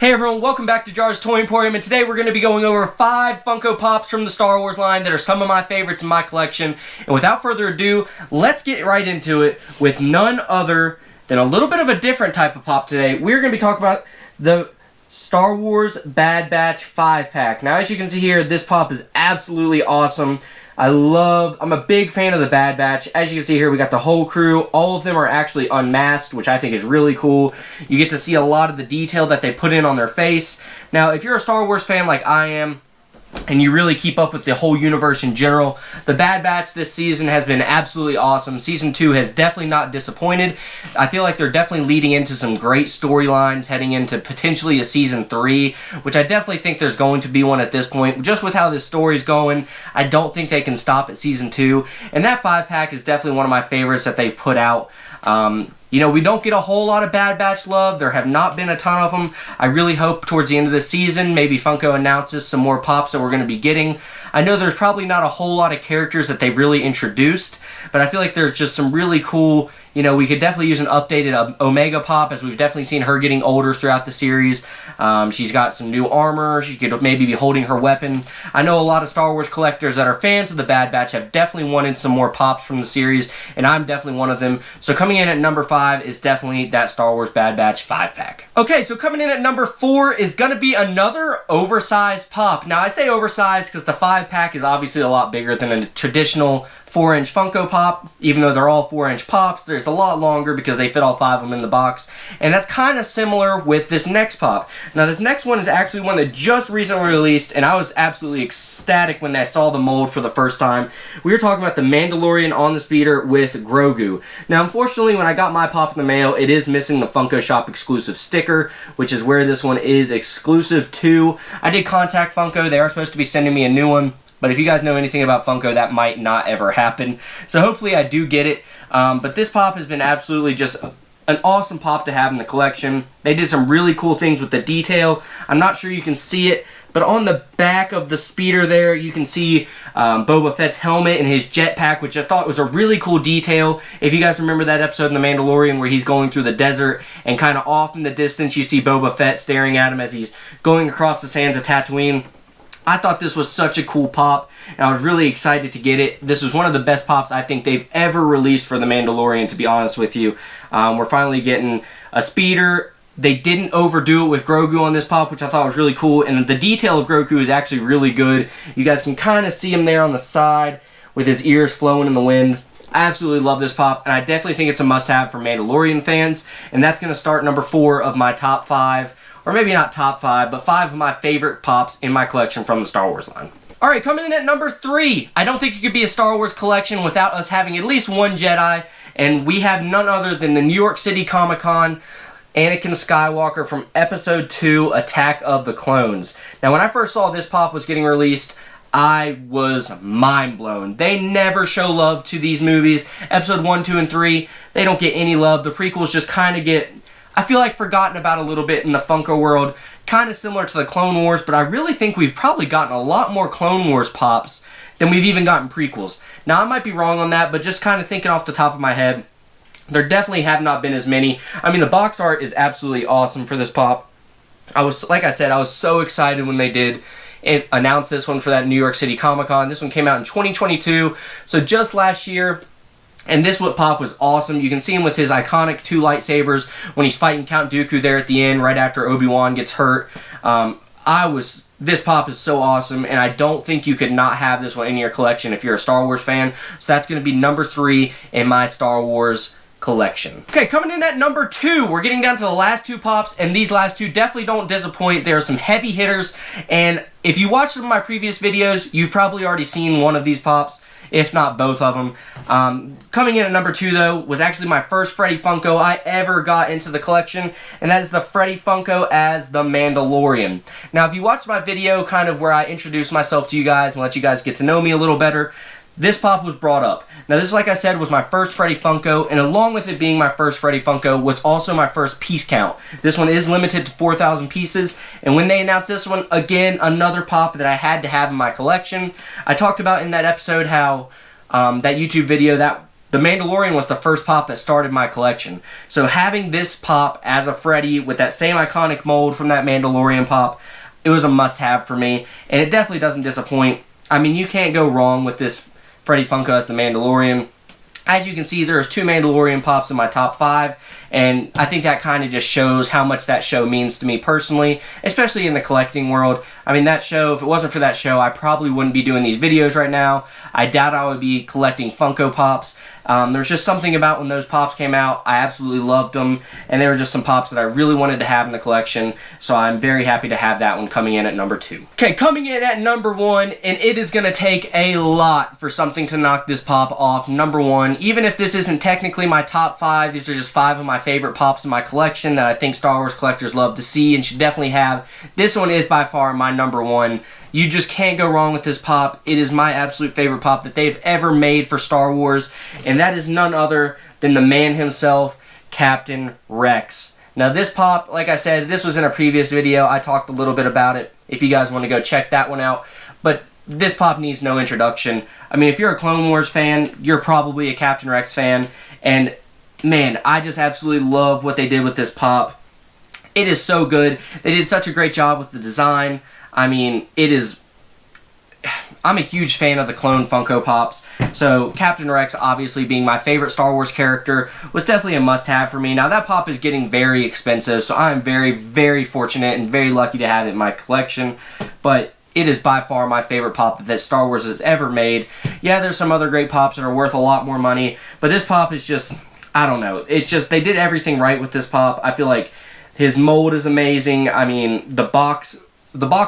Hey everyone, welcome back to Jar's Toy Emporium, and today we're going to be going over 5 Funko Pops from the Star Wars line that are some of my favorites in my collection. And without further ado, let's get right into it with none other than a little bit of a different type of pop today. We're going to be talking about the Star Wars Bad Batch 5-pack. Now, as you can see here, this pop is absolutely awesome. I'm a big fan of the Bad Batch. As you can see here, we got the whole crew. All of them are actually unmasked, which I think is really cool. You get to see a lot of the detail that they put in on their face. Now, if you're a Star Wars fan like I am, and you really keep up with the whole universe in general, the Bad Batch this season has been absolutely awesome. Season 2 has definitely not disappointed. I feel like they're definitely leading into some great storylines heading into potentially a Season 3, which I definitely think there's going to be one at this point. Just with how this story's going, I don't think they can stop at Season 2. And that 5-pack is definitely one of my favorites that they've put out. You know, we don't get a whole lot of Bad Batch love. There have not been a ton of them. I really hope towards the end of the season, maybe Funko announces some more pops that we're going to be getting. I know there's probably not a whole lot of characters that they've really introduced, but I feel like there's just some really cool, you know, we could definitely use an updated Omega pop, as we've definitely seen her getting older throughout the series. She's got some new armor. She could maybe be holding her weapon. I know a lot of Star Wars collectors that are fans of the Bad Batch have definitely wanted some more pops from the series, and I'm definitely one of them. So coming in at number 5 is definitely that Star Wars Bad Batch 5-pack. Okay, so coming in at number 4 is going to be another oversized pop. Now, I say oversized because the 5-pack is obviously a lot bigger than a traditional 4-inch Funko Pop. Even though they're all 4-inch pops, there's a lot longer because they fit all 5 of them in the box. And that's kind of similar with this next pop. Now, this next one is actually one that just recently released, and I was absolutely ecstatic when I saw the mold for the first time. We were talking about the Mandalorian on the speeder with Grogu. Now, unfortunately, when I got my pop in the mail, it is missing the Funko Shop exclusive sticker, which is where this one is exclusive to. I did contact Funko. They are supposed to be sending me a new one. But if you guys know anything about Funko, that might not ever happen. So hopefully I do get it. But this pop has been absolutely just an awesome pop to have in the collection. They did some really cool things with the detail. I'm not sure you can see it, but on the back of the speeder there, you can see Boba Fett's helmet and his jetpack, which I thought was a really cool detail. If you guys remember that episode in The Mandalorian where he's going through the desert and kind of off in the distance you see Boba Fett staring at him as he's going across the sands of Tatooine. I thought this was such a cool pop, and I was really excited to get it. This was one of the best pops I think they've ever released for The Mandalorian, to be honest with you. We're finally getting a speeder. They didn't overdo it with Grogu on this pop, which I thought was really cool, and the detail of Grogu is actually really good. You guys can kind of see him there on the side with his ears flowing in the wind. I absolutely love this pop, and I definitely think it's a must-have for Mandalorian fans, and that's going to start number 4 of my top 5. Or maybe not top 5, but 5 of my favorite pops in my collection from the Star Wars line. Alright, coming in at number 3. I don't think it could be a Star Wars collection without us having at least one Jedi. And we have none other than the New York City Comic-Con Anakin Skywalker from Episode 2, Attack of the Clones. Now, when I first saw this pop was getting released, I was mind blown. They never show love to these movies. Episode 1, 2, and 3, they don't get any love. The prequels just kind of get, I feel like, forgotten about a little bit in the Funko world. Kind of similar to the Clone Wars, but I really think we've probably gotten a lot more Clone Wars pops than we've even gotten prequels. Now, I might be wrong on that, but just kind of thinking off the top of my head, there definitely have not been as many. I mean, the box art is absolutely awesome for this pop. Like I said, I was so excited when they did announce this one for that New York City Comic-Con. This one came out in 2022, so just last year. And this pop was awesome. You can see him with his iconic 2 lightsabers when he's fighting Count Dooku there at the end, right after Obi-Wan gets hurt. This pop is so awesome, and I don't think you could not have this one in your collection if you're a Star Wars fan. So that's going to be number 3 in my Star Wars collection. Okay, coming in at number 2, we're getting down to the last 2 pops, and these last 2 definitely don't disappoint. There are some heavy hitters, and if you watched some of my previous videos, you've probably already seen one of these pops, if not both of them. Coming in at number 2, though, was actually my first Freddy Funko I ever got into the collection, and that is the Freddy Funko as the Mandalorian. Now, if you watched my video kind of where I introduced myself to you guys and let you guys get to know me a little better, this pop was brought up. Now, this, like I said, was my first Freddy Funko, and along with it being my first Freddy Funko, was also my first piece count. This one is limited to 4,000 pieces, and when they announced this one, again, another pop that I had to have in my collection. I talked about in that episode how that YouTube video, that the Mandalorian was the first pop that started my collection. So having this pop as a Freddy with that same iconic mold from that Mandalorian pop, it was a must-have for me, and it definitely doesn't disappoint. I mean, you can't go wrong with this Freddy Funko as the Mandalorian. As you can see, there's 2 Mandalorian pops in my top 5, and I think that kind of just shows how much that show means to me personally, especially in the collecting world. I mean, that show, if it wasn't for that show, I probably wouldn't be doing these videos right now. I doubt I would be collecting Funko Pops. There's just something about when those pops came out, I absolutely loved them, and they were just some pops that I really wanted to have in the collection, so I'm very happy to have that one coming in at number 2. Okay, coming in at number 1, and it is going to take a lot for something to knock this pop off number 1. Even if this isn't technically my top 5, these are just 5 of my favorite pops in my collection that I think Star Wars collectors love to see and should definitely have. This one is by far my number 1. You just can't go wrong with this pop. It is my absolute favorite pop that they've ever made for Star Wars, and that is none other than the man himself, Captain Rex. Now this pop, like I said, this was in a previous video. I talked a little bit about it if you guys want to go check that one out, but this pop needs no introduction. I mean, if you're a Clone Wars fan, you're probably a Captain Rex fan, and man, I just absolutely love what they did with this pop. It is so good. They did such a great job with the design. I mean, it is... I'm a huge fan of the clone Funko Pops, so Captain Rex, obviously being my favorite Star Wars character, was definitely a must-have for me. Now, that pop is getting very expensive, so I'm very, very fortunate and very lucky to have it in my collection, but it is by far my favorite pop that Star Wars has ever made. Yeah, there's some other great pops that are worth a lot more money, but this pop is just... I don't know. It's just, they did everything right with this pop. I feel like his mold is amazing. I mean, the box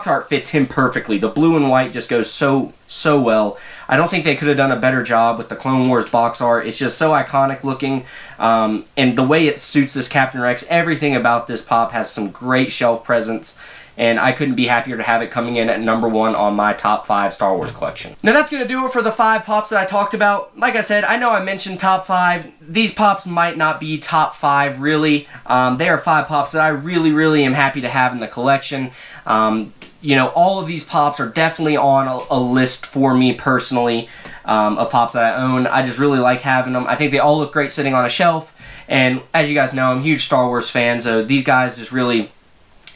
art fits him perfectly. The blue and white just goes so well. I don't think they could have done a better job with the Clone Wars box art. It's just so iconic looking, and the way it suits this Captain Rex, everything about this pop has some great shelf presence, and I couldn't be happier to have it coming in at number 1 on my top 5 Star Wars collection. Now that's going to do it for the 5 pops that I talked about. Like I said, I know I mentioned top 5. These pops might not be top 5 really. They are 5 pops that I really am happy to have in the collection. You know, all of these pops are definitely on a list for me personally of pops that I own. I just really like having them. I think they all look great sitting on a shelf. And as you guys know, I'm a huge Star Wars fan, so these guys just really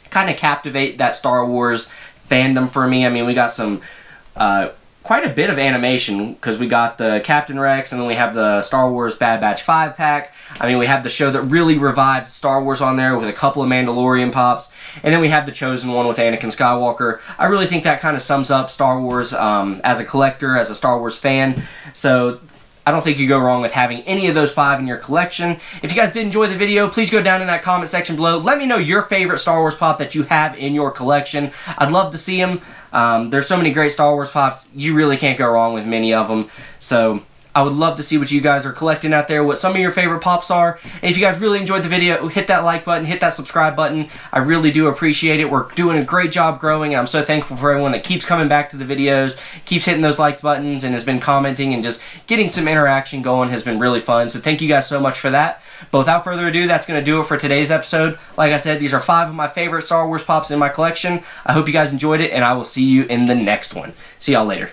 kind of captivate that Star Wars fandom for me. I mean, we got some quite a bit of animation, because we got the Captain Rex, and then we have the Star Wars Bad Batch 5-pack. I mean, we have the show that really revived Star Wars on there with a couple of Mandalorian pops, and then we have the Chosen One with Anakin Skywalker. I really think that kind of sums up Star Wars as a collector, as a Star Wars fan. So I don't think you go wrong with having any of those 5 in your collection. If you guys did enjoy the video, please go down in that comment section below. Let me know your favorite Star Wars pop that you have in your collection. I'd love to see them. There's so many great Star Wars pops. You really can't go wrong with many of them. So I would love to see what you guys are collecting out there, what some of your favorite pops are. And if you guys really enjoyed the video, hit that like button, hit that subscribe button. I really do appreciate it. We're doing a great job growing, and I'm so thankful for everyone that keeps coming back to the videos, keeps hitting those like buttons, and has been commenting, and just getting some interaction going has been really fun. So thank you guys so much for that. But without further ado, that's going to do it for today's episode. Like I said, these are 5 of my favorite Star Wars pops in my collection. I hope you guys enjoyed it, and I will see you in the next one. See y'all later.